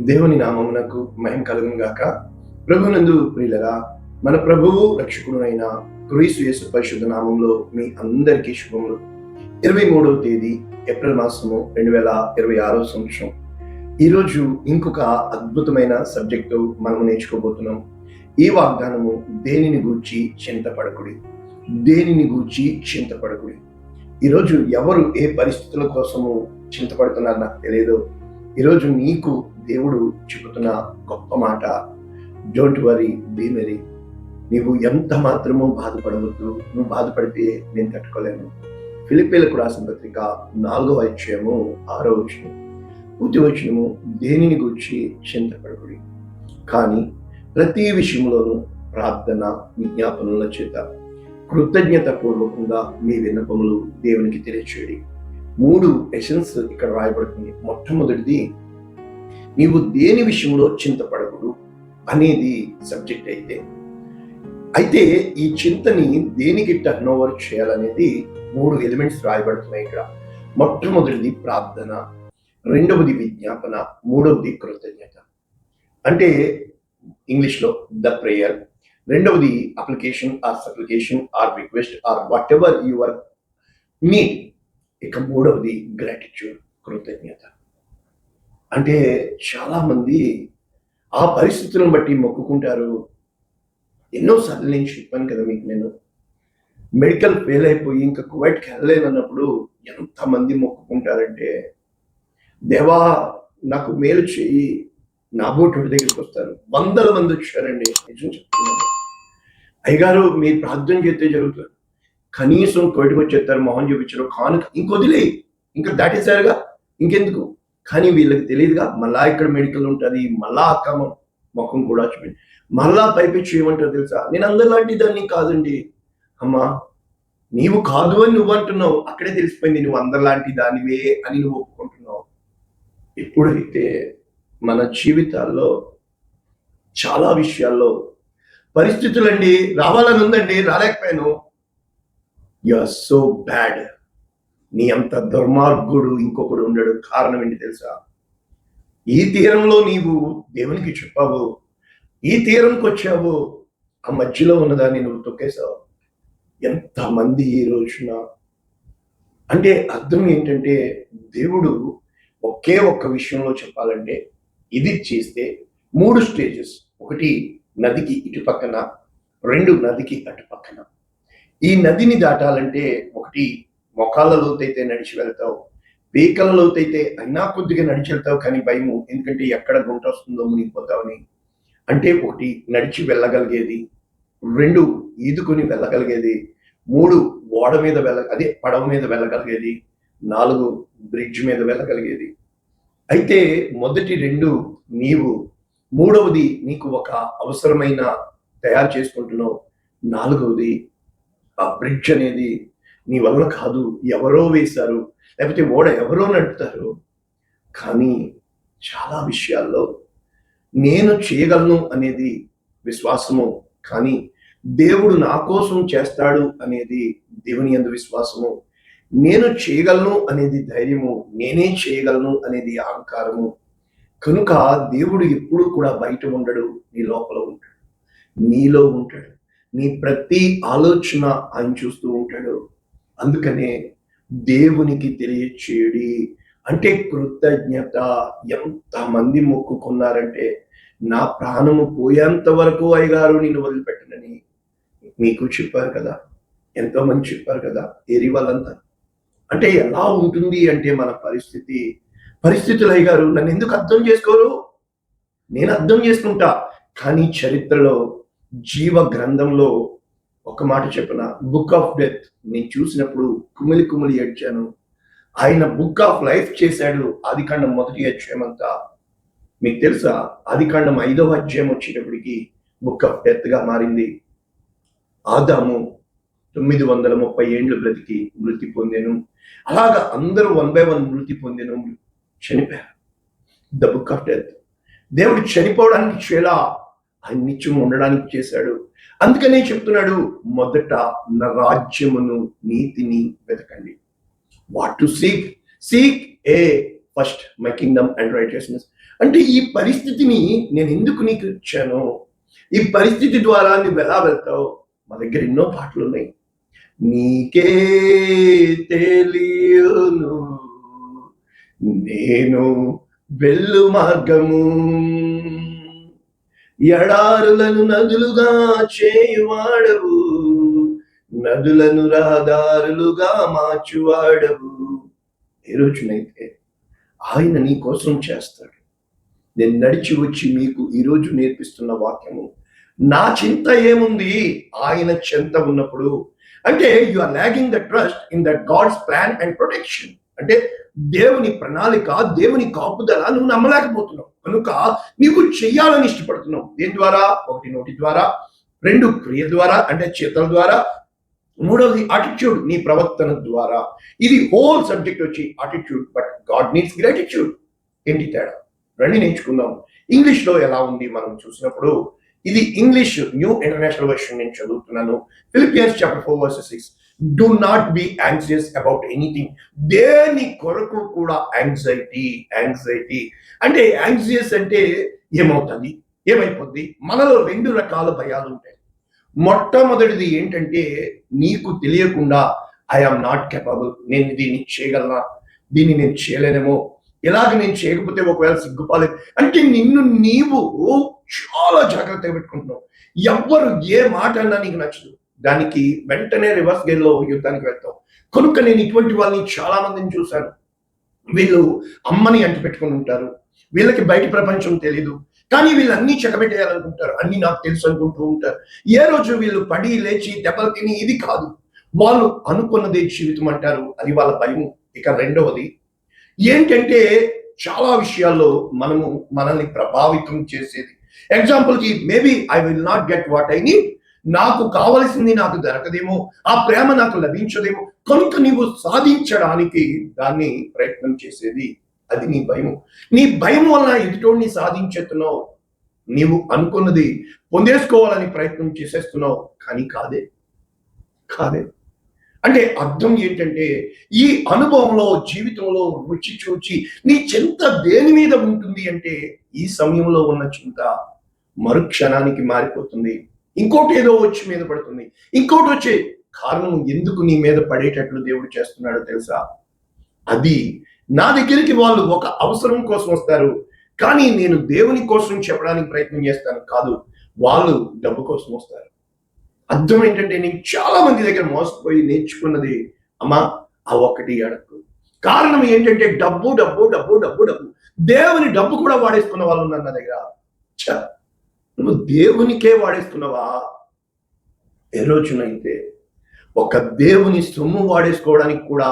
దేవుని నామమునకు మహిమ కలుగును గాక. ప్రభునందు ప్రియులరా, మన ప్రభువు రక్షకుడునైన క్రీస్తు యేసు పరిశుద్ధ నామంలో మీ అందరికీ శుభములు. 23వ తేదీ ఏప్రిల్ మాసము 2026 సంవత్సరం. ఈరోజు ఇంకొక అద్భుతమైన సబ్జెక్టు మనం నేర్చుకోబోతున్నాం. ఈ వాగ్దానము దేనిని గూర్చి చింతపడకుడి, దేనిని గూర్చి చింతపడకుడి. ఈరోజు ఎవరు ఏ పరిస్థితుల కోసము చింతపడుతున్నారు నాకు తెలియదు. ఈరోజు నీకు దేవుడు చెబుతున్న గొప్ప మాట, డోంట్ వరీ, బీ మెరీ. నీవు ఎంత మాత్రమూ బాధపడవద్దు. నువ్వు బాధపడితే నేను తట్టుకోలేను. ఫిలిప్పీలకు రాసిన పత్రిక 4వ అధ్యాయము 6వ వచనం, పూర్తి వచనము, దేనిని గురించి చింతపడకుడి, కానీ ప్రతి విషయంలోనూ ప్రార్థన విజ్ఞాపనల చేత కృతజ్ఞత పూర్వకంగా మీ విన్నపములు దేవునికి తెలియచేయండి. 3 ఎసెన్స్ ఇక్కడ రాయబడుతుంది. మొట్టమొదటిది, నీవు దేని విషయంలో చింతపడకుడు అనేది సబ్జెక్ట్ అయితే ఈ చింతని దేనికి టర్న్ ఓవర్ చేయాలనేది 3 ఎలిమెంట్స్ రాయబడుతున్నాయి ఇక్కడ. మొట్టమొదటిది ప్రార్థన, రెండవది విజ్ఞాపన, మూడవది కృతజ్ఞత. అంటే ఇంగ్లీష్లో ద ప్రేయర్, రెండవది application or supplication or request or whatever your need, ఇక మూడవది గ్రాటిట్యూడ్, కృతజ్ఞత. అంటే చాలా మంది ఆ పరిస్థితులను బట్టి మొక్కుకుంటారు. ఎన్నోసార్లు నేను చెప్పాను కదా మీకు, నేను మెడికల్ ఫెయిల్ అయిపోయి ఇంకా కువైట్కి వెళ్ళలేనన్నప్పుడు ఎంతమంది మొక్కుకుంటారంటే, దేవా నాకు మేలు చేయి, నా బోటు దగ్గరికి వస్తారు. వందల మంది వచ్చారండి, నిజం చెప్తున్నాను. అయ్యగారు మీరు ప్రార్థన చేస్తే జరుగుతుంది. కనీసం కోటికి వచ్చేస్తారు, మొహం చూపించరు, కానుక ఇంకొదిలే, ఇంకా దాటేశారుగా, ఇంకెందుకు. కానీ వీళ్ళకి తెలియదుగా, మళ్ళా ఇక్కడ మెడికల్ ఉంటుంది, మళ్ళా అక్క మొఖం కూడా చూపించి మళ్ళా పైపెచ్చి ఏమంటారు తెలుసా, నేను అందరిలాంటి దాన్ని కాదండి. అమ్మా, నీవు కాదు అని నువ్వు అంటున్నావు, అక్కడే తెలిసిపోయింది నువ్వు అందరిలాంటి దానివే అని నువ్వు ఒప్పుకుంటున్నావు. ఎప్పుడైతే మన జీవితాల్లో చాలా విషయాల్లో పరిస్థితులండి రావాలని ఉందండి, రాలేకపోయాను, యు ఆర్ సో బ్యాడ్, నీ అంత దుర్మార్గుడు ఇంకొకడు ఉండడు. కారణం ఏంటి తెలుసా, ఈ తీరంలో నీవు దేవునికి చెప్పావు, ఈ తీరంకి వచ్చావు, ఆ మధ్యలో ఉన్నదాన్ని నువ్వు తొక్కేశావు. ఎంతమంది ఈ రోజున, అంటే అర్థం ఏంటంటే, దేవుడు ఒకే ఒక్క విషయంలో చెప్పాలంటే ఇది చేస్తే 3 స్టేజెస్. 1 నదికి ఇటు పక్కన, 2 నదికి అటు పక్కన. ఈ నదిని దాటాలంటే 1 మొకాళ్ళ లోతైతే నడిచి వెళ్తావు, పీకల లోతైతే అయినా కొద్దిగా నడిచి వెళ్తావు, కానీ భయము, ఎందుకంటే ఎక్కడ గుంట వస్తుందో మునిగిపోతావని. అంటే 1 నడిచి వెళ్ళగలిగేది, 2 ఈదుకొని వెళ్ళగలిగేది, 3 ఓడ మీద అదే పడవ మీద వెళ్ళగలిగేది, 4 బ్రిడ్జ్ మీద వెళ్ళగలిగేది. అయితే మొదటి 2 నీవు, మూడవది నీకు ఒక అవసరమైన తయారు చేసుకుంటున్నావు, 4వది ఆ బ్రిడ్జ్ అనేది నీ వల్ల కాదు, ఎవరో వేశారు, లేకపోతే ఓడ ఎవరో నడుపుతారు. కానీ చాలా విషయాల్లో నేను చేయగలను అనేది విశ్వాసము, కానీ దేవుడు నా కోసం చేస్తాడు అనేది దేవుని యందు విశ్వాసము. నేను చేయగలను అనేది ధైర్యము, నేనే చేయగలను అనేది అహంకారము. కనుక దేవుడు ఎప్పుడు కూడా బయట ఉండడు, నీ లోపల ఉంటాడు, నీలో ఉంటాడు. నీ ప్రతి ఆలోచన ఆయన చూస్తూ ఉంటాడు. అందుకనే దేవునికి తెలియచేయడి అంటే కృతజ్ఞత. ఎంతమంది మొక్కుకున్నారంటే, నా ప్రాణము పోయేంత వరకు అయ్యగారు నేను వదిలిపెట్టనని మీకు చెప్పారు కదా, ఎంతో మంది చెప్పారు కదా, ఏరి వాళ్ళంతా. అంటే ఎలా ఉంటుంది అంటే మన పరిస్థితులు, అయ్యగారు నన్ను ఎందుకు అర్థం చేసుకోరు, నేను అర్థం చేసుకుంటా. కానీ చరిత్రలో, జీవ గ్రంథంలో ఒక మాట చెప్పిన, బుక్ ఆఫ్ డెత్ నేను చూసినప్పుడు కుమిలి కుమిలి ఏడ్చాను. ఆయన బుక్ ఆఫ్ లైఫ్ చేశాడు. ఆదికాండం 1వ అధ్యాయం అంతా మీకు తెలుసా, ఆదికాండం 5వ అధ్యాయం వచ్చేటప్పటికి బుక్ ఆఫ్ డెత్ గా మారింది. ఆదాము 930 ఏండ్లు బ్రతికి మృతి పొందాను. అలాగా అందరూ 1 by 1 మృతి పొందాను, చనిపోయారు. The book of death. దేవుడు చనిపోవడానికి చేలా, ఆయన నిత్యం ఉండడానికి చేశాడు. అందుకనే చెప్తున్నాడు, మొదట నా రాజ్యమును నీతిని వెతకండి. What to seek A first my Kingdom and righteousness. అంటే ఈ పరిస్థితిని నేను ఎందుకు నీకు ఇచ్చాను, ఈ పరిస్థితి ద్వారా నువ్వు ఎలా వెళ్తావు? మా దగ్గర ఎన్నో పాటలు ఉన్నాయి. నీకే తెలియను నేను వెళ్ళు మార్గము, ఎడారులను నదులుగా చేయువాడవు, నదులను రహదారులుగా మార్చువాడవు. ఏ రోజునైతే ఆయన నీ కోసం చేస్తాడు. నేను నడిచి వచ్చి మీకు ఈరోజు నేర్పిస్తున్న వాక్యము, నా చింత ఏముంది ఆయన చింత ఉన్నప్పుడు. అంటే you are lagging the trust in that God's plan and protection. అంటే దేవుని ప్రణాళిక, దేవుని కాపుదల నువ్వు నమ్మలేకపోతున్నావు కనుక నీకు చెయ్యాలని ఇష్టపడుతున్నావు. దేని ద్వారా? ఒకటి నోటి ద్వారా, రెండు క్రియ ద్వారా అంటే చేతల ద్వారా, మూడవది అటిట్యూడ్ నీ ప్రవర్తన ద్వారా. ఇది హోల్ సబ్జెక్ట్ వచ్చి attitude. But God needs gratitude. ఏంటి తేడా? రండి నేర్చుకుందాం. ఇంగ్లీష్ లో ఎలా ఉంది మనం చూసినప్పుడు, ఇది ఇంగ్లీష్ న్యూ ఇంటర్నేషనల్ వెర్షన్ నేను చదువుతున్నాను. Philippians chapter 4 verse 6. Do not be anxious about anything. దేని కొరకు కూడా యాంగ్జైటీ అంటే యాంగ్జియస్ అంటే ఏమవుతుంది, ఏమైపోద్ది? మనలో రెండు రకాల భయాలు ఉంటాయి. మొట్టమొదటిది ఏంటంటే నీకు తెలియకుండా ఐ ఆమ్ నాట్ కేపబుల్, నేను దీన్ని చేయగలనా, దీన్ని నేను చేయలేనేమో, ఇలాగ నేను చేయకపోతే ఒకవేళ సిగ్గుపాలేదు అంటే నిన్ను నీవు చాలా జాగ్రత్తగా పెట్టుకుంటున్నావు. ఎవ్వరు ఏ మాట అన్నా నీకు నచ్చదు, దానికి వెంటనే రివర్స్ గేర్లో యుద్ధానికి వెళ్తావు. కనుక నేను ఇటువంటి వాళ్ళని చాలా మందిని చూశాను. వీళ్ళు అమ్మని అంటి పెట్టుకుని ఉంటారు, వీళ్ళకి బయట ప్రపంచం తెలీదు, కానీ వీళ్ళు అన్ని చెక్కబెట్టేయాలనుకుంటారు, అన్ని నాకు తెలుసు అనుకుంటూ ఉంటారు. ఏ రోజు వీళ్ళు పడి లేచి దెబ్బలు తిని ఇది కాదు, వాళ్ళు అనుకున్నదే జీవితం అంటారు. అది వాళ్ళ భయము. ఇక రెండవది ఏంటంటే చాలా విషయాల్లో మనల్ని ప్రభావితం చేసేది. ఎగ్జాంపుల్కి maybe I will not get what I need, నాకు కావలసింది నాకు దొరకదేమో, ఆ ప్రేమ నాకు లభించదేమో, కనుక నీవు సాధించడానికి దాన్ని ప్రయత్నం చేసేది అది నీ భయం. నీ భయం వలన ఎదుటోడిని సాధించేస్తున్నావు, నీవు అనుకున్నది పొందేసుకోవాలని ప్రయత్నం చేసేస్తున్నావు, కానీ కాదే. అంటే అర్థం ఏంటంటే ఈ అనుభవంలో జీవితంలో రుచి చూచి నీ చింత దేని మీద ఉంటుంది అంటే ఈ సమయంలో ఉన్న చింత మరుక్షణానికి మారిపోతుంది, ఇంకోటి ఏదో వచ్చి మీద పడుతుంది, ఇంకోటి వచ్చే కారణం ఎందుకు నీ మీద పడేటట్లు దేవుడు చేస్తున్నాడో తెలుసా? అది నా దగ్గరికి వాళ్ళు ఒక అవసరం కోసం వస్తారు, కానీ నేను దేవుని కోసం చెప్పడానికి ప్రయత్నం చేస్తాను కాదు, వాళ్ళు డబ్బు కోసం వస్తారు. అర్థం ఏంటంటే నేను చాలా మంది దగ్గర మోసపోయి నేర్చుకున్నది, అమ్మా ఆ ఒక్కటి అడగకు. కారణం ఏంటంటే డబ్బు. దేవుని డబ్బు కూడా వాడేసుకున్న వాళ్ళు ఉన్నారు నా దగ్గర. నువ్వు దేవునికే వాడేస్తున్నావా? ఏ రోజునైతే ఒక దేవుని సొమ్ము వాడేసుకోవడానికి కూడా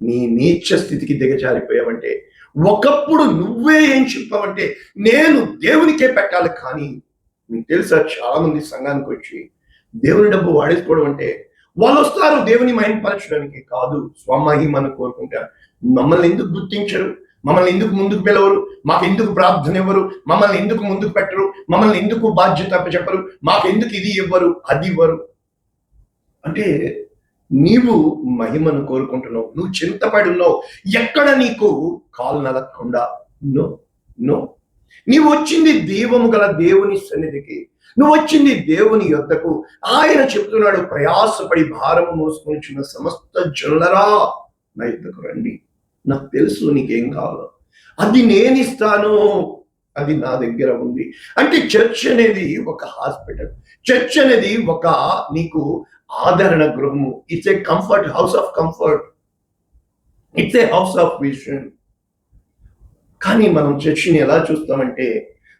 నీ నీచ స్థితికి దిగజారిపోయావంటే, ఒకప్పుడు నువ్వే ఏం చెప్పావంటే నేను దేవునికే పెట్టాలి, కానీ నీకు తెలుసా చాలా మంది సంఘానికి వచ్చి దేవుని డబ్బు వాడేసుకోవడం అంటే వాళ్ళు వస్తారు దేవుని మహిమపరచడానికి కాదు, స్వమహిమను కోరుకుంటారు. మమ్మల్ని ఎందుకు గుర్తించరు, మమ్మల్ని ఎందుకు ముందుకు పిలవరు, మాకు ఎందుకు ప్రార్థన ఇవ్వరు, మమ్మల్ని ఎందుకు ముందుకు పెట్టరు, మమ్మల్ని ఎందుకు బాధ్యత చెప్పరు, మాకెందుకు ఇది ఇవ్వరు అది ఇవ్వరు అంటే నీవు మహిమను కోరుకుంటున్నావు, నువ్వు చింతపడి ఉన్నావు. ఎక్కడ నీకు కాలు నలగకుండా నో నీవు వచ్చింది దీవము గల దేవుని సన్నిధికి, నువ్వు వచ్చింది దేవుని యొద్దకు. ఆయన చెప్తున్నాడు, ప్రయాసపడి భారము మోసుకొనిచున్న సమస్త జనులరా నా యొద్దకు రండి, నాకు తెలుసు నీకేం కావాలో, అది నేను ఇస్తాను, అది నా దగ్గర ఉంది. అంటే చర్చ్ అనేది ఒక హాస్పిటల్, చర్చ్ అనేది ఒక నీకు ఆదరణ గృహము. It's a comfort, house of comfort, it's a house of vision. కానీ మనం చర్చిని ఎలా చూస్తామంటే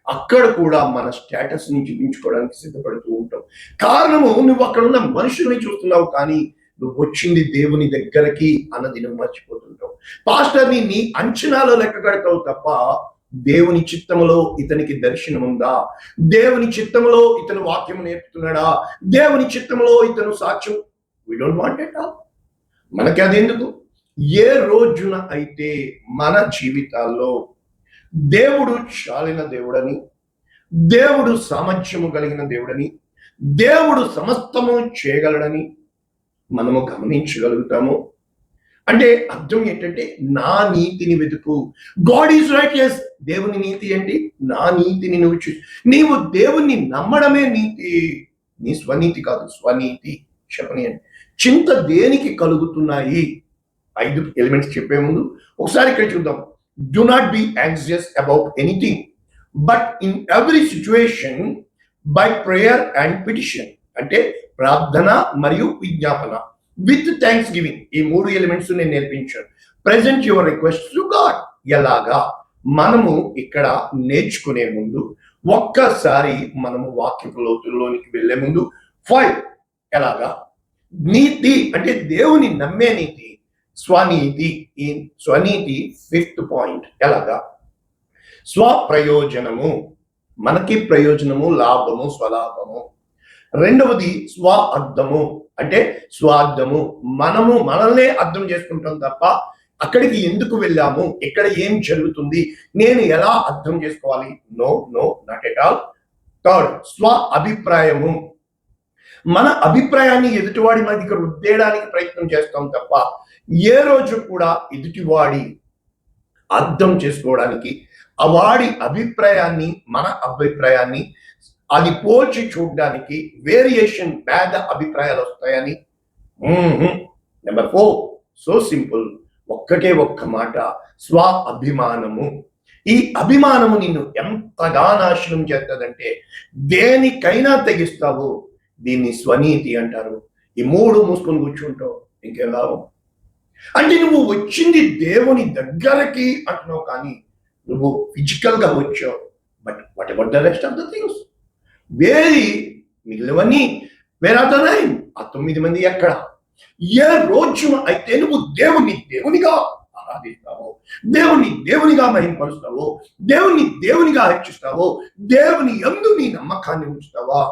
అక్కడ కూడా మన స్టేటస్ ని చూపించుకోవడానికి సిద్ధపడుతూ ఉంటాం. కారణము నువ్వు అక్కడ ఉన్న మనుషుల్ని చూస్తున్నావు, కానీ నువ్వు వచ్చింది దేవుని దగ్గరకి అన్నది నువ్వు మర్చిపోతుంటావు. పాస్టర్ని నీ అంచనాలో లెక్క కడతావు తప్ప దేవుని చిత్తములో ఇతనికి దర్శనం ఉందా, దేవుని చిత్తములో ఇతను వాక్యం నేర్పుతున్నాడా, దేవుని చిత్తములో ఇతను సాక్ష్యం. We don't want it all. మనకి అదెందుకు? ఏ రోజున అయితే మన జీవితాల్లో దేవుడు చాలిన దేవుడని, దేవుడు సామర్థ్యము కలిగిన దేవుడని, దేవుడు సమస్తము చేయగలడని మనము గమనించగలుగుతాము, అంటే అర్థం ఏంటంటే నా నీతిని వెతుకు. God is righteous. దేవుని నీతి ఏంటి? నా నీతిని నువ్వు నీవు దేవుణ్ణి నమ్మడమే నీతి, నీ స్వనీతి కాదు. స్వనీతి చెప్పనీయండి. చింత దేనికి కలుగుతున్నాయి? 5 ఎలిమెంట్స్ చెప్పే ముందు ఒకసారి ఇక్కడ చూద్దాం. Do not be anxious about anything, but in every situation by prayer and petition. అంటే ప్రార్థన మరియు విజ్ఞాపన విత్ థ్యాంక్స్ గివింగ్. ఈ 3 ఎలిమెంట్స్ నేను నేర్పించాను. Present your request to God. ఎలాగా? మనము ఇక్కడ నేర్చుకునే ముందు ఒక్కసారి మనము వాక్యపు లోతుల్లోనికి వెళ్లే ముందు 5 ఎలాగా? నీతి అంటే దేవుని నమ్మే నీతి, స్వనీతి. ఈ స్వనీతి 5th పాయింట్. ఎలాగా? స్వప్రయోజనము, మనకి ప్రయోజనము, లాభము, స్వలాభము. రెండవది స్వ అర్థము, అంటే స్వార్థము. మనము మనల్నే అర్థం చేసుకుంటాం తప్ప అక్కడికి ఎందుకు వెళ్ళాము, ఇక్కడ ఏం జరుగుతుంది, నేను ఎలా అర్థం చేసుకోవాలి? No no, not at all. Third, స్వ అభిప్రాయము. మన అభిప్రాయాన్ని ఎదుటివాడి మీదకి రుద్దేయడానికి ప్రయత్నం చేస్తాం తప్ప ఏ రోజు కూడా ఎదుటివాడి అర్థం చేసుకోవడానికి, వాడి అభిప్రాయాన్ని మన అభిప్రాయాన్ని అది పోల్చి చూడడానికి వేరియేషన్, భేద అభిప్రాయాలు వస్తాయని. నెంబర్ 4, సో సింపుల్, ఒక్కటే ఒక్క మాట, స్వ అభిమానము. ఈ అభిమానము నిన్ను ఎంతగా నాశనం చేస్తుందంటే దేనికైనా తెగిస్తావు. దీన్ని స్వనీతి అంటారు. ఈ 3 మూసుకొని కూర్చుంటావు, ఇంకేం లాభం? అంటే నువ్వు వచ్చింది దేవుని దగ్గరకి అంటున్నావు, కానీ నువ్వు ఫిజికల్ గా వచ్చావు. But what about the rest of the things? మిగిలినవన్నీ వేర్ ఆర్ ద 9? ఆ 9 మంది ఎక్కడ? ఏ రోజున అయితే నువ్వు దేవుని దేవునిగా ఆరాధిస్తావో, దేవుని దేవునిగా మహింపరుస్తావో, దేవుని దేవునిగా హెచ్చిస్తావో, దేవుని యందు నీ నమ్మకాన్ని ఉంచుతావా,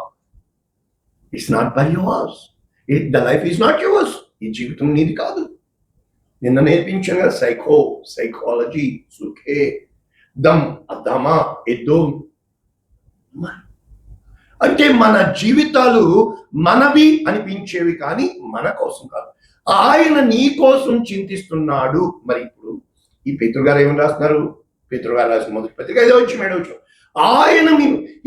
it's not by yours. The life is not yours. ఈ జీవితం నీది కాదు. నిన్న నేర్పించిన సైకాలజీ, సుఖే, దమ్, అద్దమా, ఎద్దో. అంటే మన జీవితాలు మనవి అనిపించేవి, కానీ మన కోసం కాదు. ఆయన నీ కోసం చింతిస్తున్నాడు. మరి ఇప్పుడు ఈ పేతురు గారు ఏమని రాస్తున్నారు? పేతురు గారు రాసిన మొదటి పత్రిక 5వ ఆయన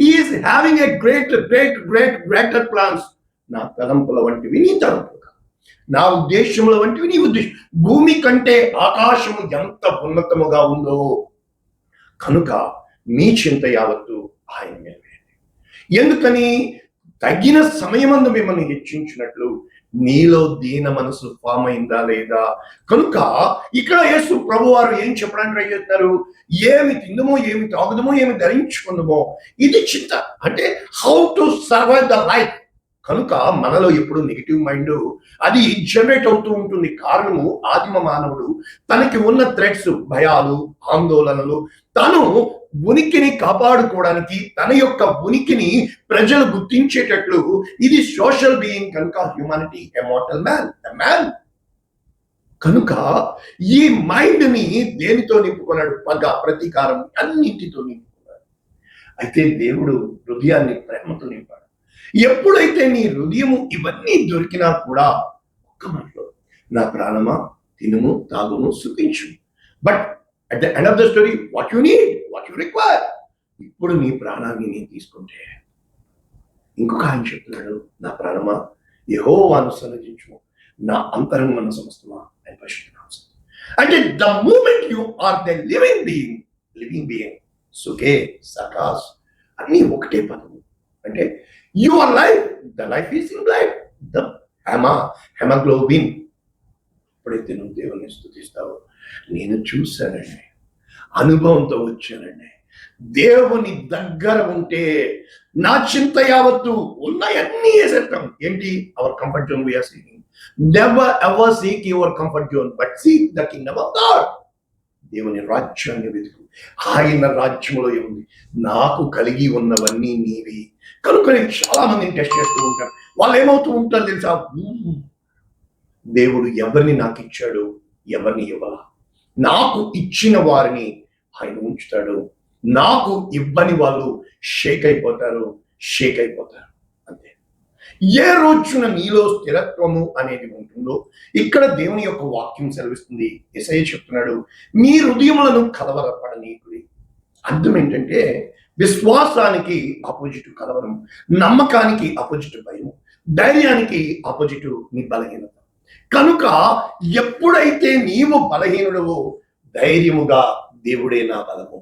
is having a greater plans. నా తలంపుల వంటివి నీ తలంపులు, నా ఉద్దేశముల వంటివి నీ ఉద్దేశం. భూమి కంటే ఆకాశము ఎంత ఉన్నతముగా ఉందో కనుక మీ చింత యావత్తు ఆయన మీద. ఎందుకని? తగిన సమయమందు మిమ్మల్ని హెచ్చించినట్లు నీలో దీన మనసు ఫామ్ అయిందా లేదా? కనుక ఇక్కడ యేసు ప్రభు వారు ఏం చెప్పడానికి ట్రై చేస్తున్నారు? ఏమి తిందమో, ఏమి తాగుదమో, ఏమి ధరించుకుందమో, ఇది చింత. అంటే how to survive the life. కనుక మనలో ఎప్పుడు నెగిటివ్ మైండ్ అది జనరేట్ అవుతూ ఉంటుంది. కారణము ఆదిమ మానవుడు తనకి ఉన్న థ్రెట్స్, భయాలు, ఆందోళనలు, తను ఉనికిని కాపాడుకోవడానికి, తన యొక్క ఉనికిని ప్రజలు గుర్తించేటట్లు, ఇది సోషల్ బీయింగ్ కనుక హ్యూమానిటీ ఎ మార్టల్ మ్యాన్. కనుక ఈ మైండ్ ని దేనితో నింపుకున్నాడు? పగ, ప్రతీకారం, అన్నింటితో నింపుకున్నాడు. అయితే దేవుడు హృదయాన్ని ప్రేమతో నింపాడు. ఎప్పుడైతే నీ హృదయము ఇవన్నీ దొరికినా కూడా ఒక్క మాటలో, నా ప్రాణమా తినుము, తాగుము, సుఖించు. But at the end of the story, what you need, what you require. ఇప్పుడు నీ ప్రాణాన్ని నేను తీసుకుంటే ఇంకొక ఆయన చెప్తున్నాడు, నా ప్రాణమా యెహోవాను సన్నిధించుము, నా అంతరంగమున సమస్తమా అని పరిశుద్ధనామం. అంటే the moment you are the living being, సుఖే, సకాస్ అన్నీ ఒకటే పదము. అంటే your life, the life is in life, the haemoglobin. ఎప్పుడైతే నువ్వు దేవుని స్తుతిస్తావో, నేను చూశానండి, అనుభవంతో వచ్చానండి, దేవుని దగ్గర ఉంటే నా చింత యావత్తు ఉన్నాయన్నీ వేసేస్తాం. ఏంటి? Our comfort zone we are seeking. Never ever seek your comfort zone, but seek the kingdom of God. దేవుని రాజ్యాన్ని వెతుకు. ఆయన రాజ్యములో ఏముంది? నాకు కలిగి ఉన్నవన్నీ నీవి. కనుక నేను చాలా మందిని టెస్ట్ చేస్తూ ఉంటాను. వాళ్ళు ఏమవుతూ ఉంటారు తెలుసా? దేవుడు ఎవరిని నాకు ఇచ్చాడు, ఎవరిని ఇవ్వాల. నాకు ఇచ్చిన వారిని ఆయన ఉంచుతాడు, నాకు ఇవ్వని వాళ్ళు షేక్ అయిపోతారు అంతే. ఏ రోజున నీలో స్థిరత్వము అనేది ఉంటుందో, ఇక్కడ దేవుని యొక్క వాక్యం సెలవిస్తుంది. యేసయ్య చెప్తున్నాడు, మీ హృదయములను కలవరపడనీకుడి. అర్థం ఏంటంటే, విశ్వాసానికి ఆపోజిట్ కలవరం, నమ్మకానికి ఆపోజిట్ భయం, ధైర్యానికి ఆపోజిట్ నీ బలహీనత. కనుక ఎప్పుడైతే నీవు బలహీనుడవో, ధైర్యముగా దేవుడే నా బలము.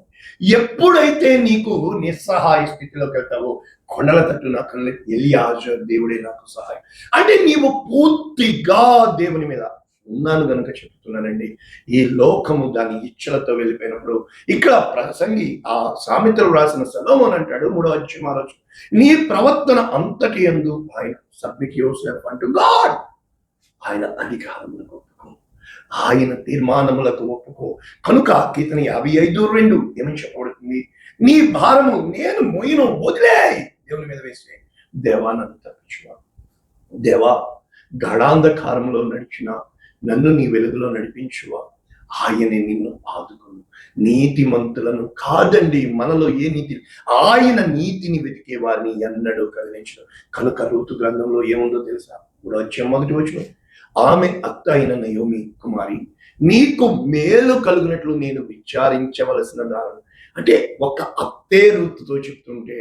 ఎప్పుడైతే నీకు నిస్సహాయ స్థితిలోకి వెళ్తావో, కొండల తట్టు నాకు ఎలియాజు దేవుడే నాకు సహాయం. అంటే నీవు పూర్తిగా దేవుని మీద ఉన్నాను గనుక చెప్తున్నానండి. ఈ లోకము దాని ఇచ్చలతో వెళ్ళిపోయినప్పుడు, ఇక్కడ ప్రసంగి ఆ సామెతలు రాసిన సొలొమోను అంటాడు 3వ అధ్యాయం 6వ వచనం, నీ ప్రవర్తన అంతటి యందు ఆయన సబ్మిట్ యువర్సెల్ఫ్ అంటు గాడ్. ఆయన అధికారములకు ఒప్పుకో, ఆయన తీర్మానములకు ఒప్పుకో. కనుక కీర్తన 55:2 ఏమని చెప్పబడుతుంది? నీ భారము నేను మోయను, వదిలే, దేవుని మీద వేసే. దేవా నన్ను తప్పించువా, దేవా గాఢాంధకారంలో నడిచిన నన్ను నీ వెలుగులో నడిపించువా. ఆయనే నిన్ను ఆదుకును. నీతిమంతులను కాదండి, మనలో ఏ నీతి, ఆయన నీతిని వెతికే వారిని ఎన్నడూ కదిలించడు. కనుక రూతు గ్రంథంలో ఏముందో తెలుసా? 3వ అధ్యాయం 1వ వచనం, ఆమె అత్త అయిన నయోమి కుమారి, నీకు మేలు కలుగునట్లు నేను విచారించవలసిన దాని. అంటే ఒక అత్తే రూతుతో చెప్తుంటే,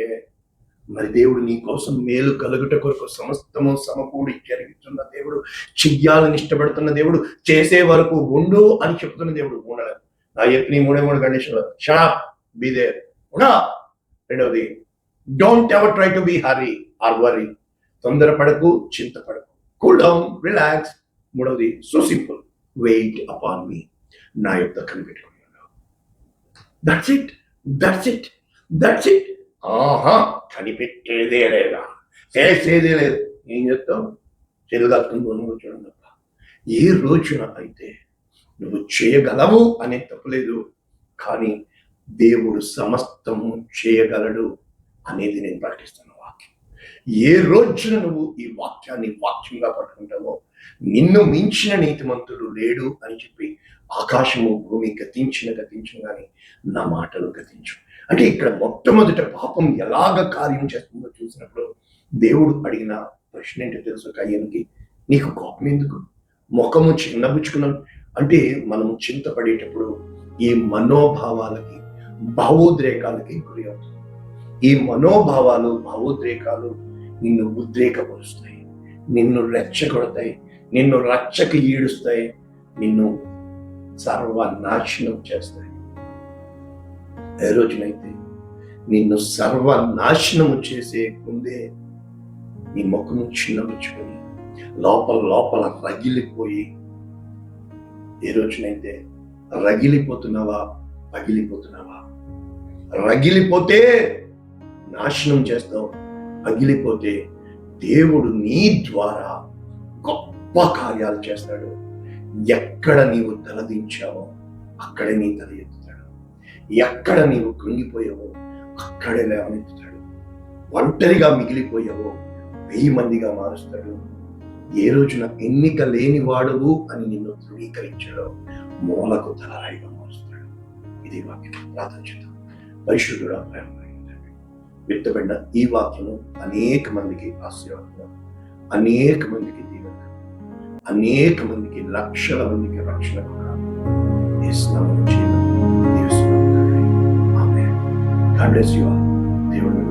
మరి దేవుడు నీ కోసం మేలు కలుగుట కొరకు సమస్తము సమకూడి జరుగుతున్న దేవుడు, చెయ్యాలని ఇష్టపడుతున్న దేవుడు, చేసే వరకు ఉండు అని చెప్తున్న దేవుడు. ఉండలేదు నా చెప్పిన 3 కండిషన్లు. షాప్ బీ దేర్, ఉన్నా. రెండవది, don't ever try to be hurry or worry. తొందరపడకు, చింతపడకు, కూల్ డౌన్, రిలాక్స్. మూడవది, so simple, wait upon me, నా యొక్క కనిపెట్టుకున్నాను. That's it, that's it, that's it. ఆహా, కనిపెట్టేదే లేదా, చేసేదే లేదు. ఏం చెప్తావు? చెరుగాత్తుని కూర్చోడం తప్ప. ఏ రోజున అయితే నువ్వు చేయగలవు అనే తప్పులేదు, కానీ దేవుడు సమస్తము చేయగలడు అనేది నేను ప్రకటిస్తున్న వాక్యం. ఏ రోజున నువ్వు ఈ వాక్యాన్ని వాక్యంగా పట్టుకుంటావో, నిన్ను మించిన నీతిమంతుడు లేడు అని చెప్పి ఆకాశము భూమి గతించిన కానీ నా మాటలు గతించు. అంటే ఇక్కడ మొట్టమొదట పాపం ఎలాగ కార్యం చేస్తుందో చూసినప్పుడు దేవుడు అడిగిన ప్రశ్న ఏంటో తెలుసు? కయ్యనికి, నీకు కోపం ఎందుకు, ముఖము చిన్నబుచ్చుకున్నావు? అంటే మనము చింతపడేటప్పుడు ఈ మనోభావాలకి, భావోద్రేకాలకి గురి అవుతుంది. ఈ మనోభావాలు, భావోద్రేకాలు నిన్ను ఉద్రేకపరుస్తాయి, నిన్ను రెచ్చగొడతాయి, నిన్ను రచ్చకి ఈడుస్తాయి, నిన్ను సర్వనాశనం చేస్తాయి. ఏ రోజునైతే నిన్ను సర్వనాశనము చేసే ముందే నీ ముఖము చిన్నబుచ్చుకొని లోపల లోపల రగిలిపోయి, ఏ రోజునైతే రగిలిపోతున్నావా, పగిలిపోతున్నావా? రగిలిపోతే నాశనం చేస్తావు, పగిలిపోతే దేవుడు నీ ద్వారా గొప్ప కార్యాలు చేస్తాడు. ఎక్కడ నీవు తలదించావో అక్కడే నీ తల ఎత్తుతాడు, ఎక్కడ నీవు కృంగిపోయావో అక్కడే లేవనెత్తుతాడు. ఒంటరిగా మిగిలిపోయావో 1000 మందిగా మారుస్తాడు. ఏ రోజున ఎన్నిక లేని వాడువు అని నిన్ను ధృవీకరించాడో మూలకు తలరాయిగా మారుస్తాడు. ఇది వాక్యం. ప్రార్థన చేద్దాం. పరిశుద్ధుడా, ప్రేమ విత్తబడిన ఈ వాక్యము అనేక మందికి ఆశీర్వాదం, అనేక మందికి దీవెన, అనేక మందికి, లక్షల మందికి రక్షణ దేవుడు.